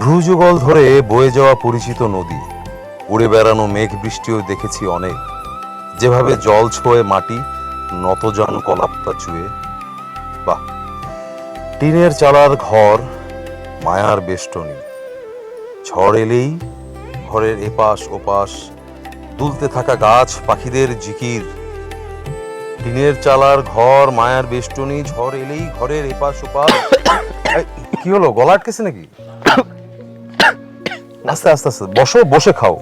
ভ্রুযুগল ধরে বয়ে যাওয়া পরিচিত নদী, উড়ে বেড়ানো মেঘ বৃষ্টিও দেখেছি অনেক, যেভাবে জল ছোঁয়ে মাটি নতজান কলাপটা চুয়ে। বাহ! টিনের চালার ঘর, মায়ার বেষ্টনী, ঝড় এলেই ঘরের এপাশ ওপাশ, দুলতে থাকা গাছ পাখিদের জিকির। টিনের চালার ঘর, মায়ার বেষ্টনী, ঝড় এলেই ঘরের এপাশ ওপাশ। কি হলো, গলা আটকেছে নাকি? আস্তে আস্তে আস্তে বসো, বসে খাও।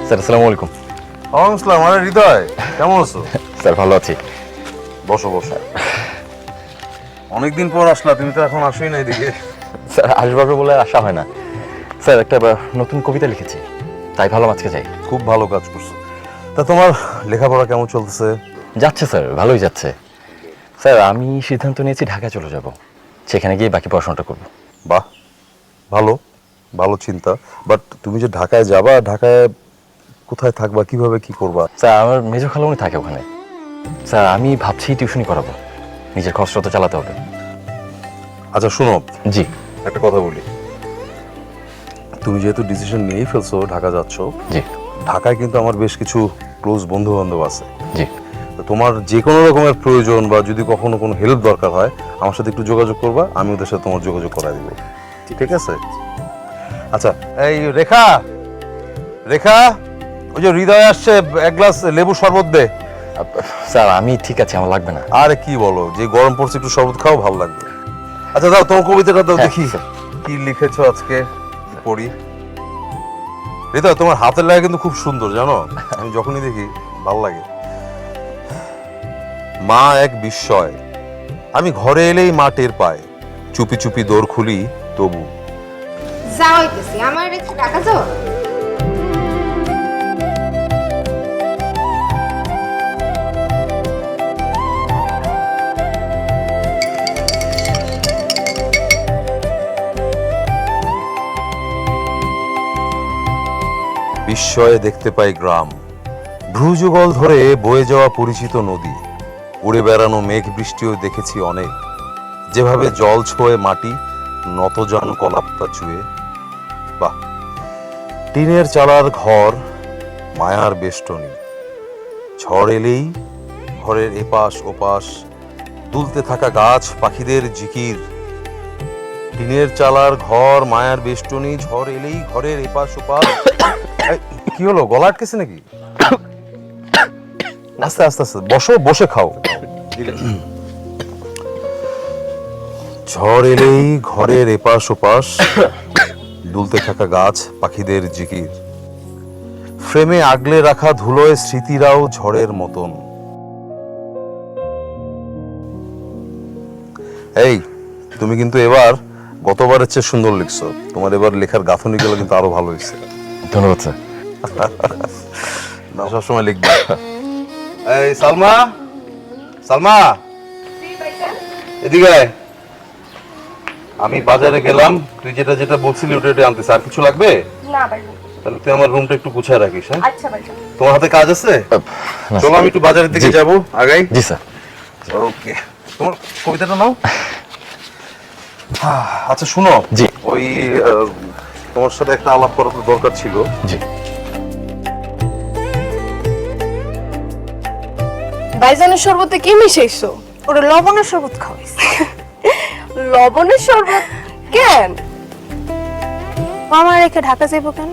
স্যার আসসালামু আলাইকুম। ওয়ালাইকুম আসসালাম। আরে হৃদয়, কেমন আছো? স্যার ভালো আছি। বসো বসো। অনেকদিন পর আসলা, তুমি তো এখন আসোই না এদিকে। স্যার আসবাবে বলে আসা হয় না। স্যার একটা নতুন কবিতা লিখেছি, তাই ভালো আজকে যাই। খুব ভালো কাজ করছো। তা তোমার লেখাপড়া কেমন চলতেছে? যাচ্ছে স্যার, ভালোই যাচ্ছে। স্যার আমি সিদ্ধান্ত নিয়েছি ঢাকায় চলে যাব, সেখানে গিয়ে বাকি পড়াশোনাটা করব। বাহ, ভালো ভালো চিন্তা। বাট তুমি যে ঢাকায় যাবা, ঢাকায় কোথায় থাকবা, কিভাবে কি করবা? স্যার আমার মেজো খালামণি থাকে ওখানে। স্যার আমি ভাবছি টিউশনি করাবো, নিজের খরচটা তো চালাতে হবে। আচ্ছা শোনো, জি একটা কথা বলি। তুমি যেহেতু ডিসিশন নিয়েই ফেলছো ঢাকা যাচ্ছ, জি ঢাকায় কিন্তু আমার বেশ কিছু ক্লোজ বন্ধু বান্ধব আছে। জি। তো তোমার যে কোনো রকমের প্রয়োজন বা যদি কখনো কোনো হেল্প দরকার হয়, আমার সাথে একটু যোগাযোগ করবা, আমি ওদের সাথে তোমার যোগাযোগ করাই দিব। ঠিক আছে? আচ্ছা, এই রেখা, রেখা, ওই যে হৃদয় আসছে, এক গ্লাস লেবু শরবত দে। স্যার আমি ঠিক আছে, আমার লাগবে না। আরে কি বলো, যে গরম পড়ছে একটু শরবত খাও, ভালো লাগবে। আচ্ছা দাও, তোমার কবিতাটা দাও হ্যাঁ, দেখি স্যার। কি লিখেছো আজকে, পড়ি। হৃদয়, তোমার হাতের লেখা কিন্তু খুব সুন্দর, জানো, আমি যখনই দেখি ভালো লাগে। মা এক বিস্ময়, আমি ঘরে এলেই মা টের পায়, চুপি চুপি দোর খুলি তবু। যাও হইতেছি, আমার একটু টাকা যাও। বিস্ময়ে দেখতে পাই গ্রাম, ভ্রুযুগল ধরে বয়ে যাওয়া পরিচিত নদী, উড়ে বেড়ানো মেঘ বৃষ্টিও দেখেছি অনেক, যেভাবে জল ছোঁয়ে মাটি নতজান কলাপটা চুয়ে। বাহ! টিনের চালার ঘর, মায়ার বেষ্টনী, ঝড় এলেই ঘরের এপাশ ওপাশ, দুলতে থাকা গাছ পাখিদের জিকির। টিনের চালার ঘর, মায়ার বেষ্টনী, ঝড় এলেই ঘরের এপাশ ওপাশ। কি হলো, গলা আটকেছে নাকি? আস্তে আস্তে আস্তে বসো, বসে খাও। ঝড় এলেই ঘরের এপাশ ওপাশ, দুলতে থাকা গাছ পাখিদের জিকির। ফ্রেমে আগলে রাখা ধুলোয় স্মৃতিরাও ঝড়ের মতন। এই, তুমি কিন্তু এবার গতবারের চেয়ে সুন্দর লিখছো। তোমার এবার লেখার গাঁথনিগুলো কিন্তু আরো ভালো হয়েছে। ধন্যবাদ স্যার। না, সবসময় লিখবে। এই সালমা, সালমা এদিকে আয়। আমি বাজারে গেলাম, তুই যেটা যেটা বলছিলি ওটা ওটা আনতেছ। আর কিছু লাগবে? না ভাই। তাহলে তুই আমার রুমটা একটু গুছিয়ে রাখিস। হ্যাঁ, আচ্ছা ভাই। তোমার হাতে কাজ আছে? না, চলো আমি একটু বাজারের দিকে জি। যাব, আগাই। জি স্যার। ওকে, তোমার কবিতাটা নাও। আচ্ছা শুনো, জি। ওই তোমার সাথে একটা আলাপ করার দরকার ছিল। জি। ভাইজানের শরবতে কি মিশাইছো? ওটা লবণের শরবত খাওয়াইছে। লবণের শরবত? কেন? ও আমার রেখে ঢাকা যাইব কেন?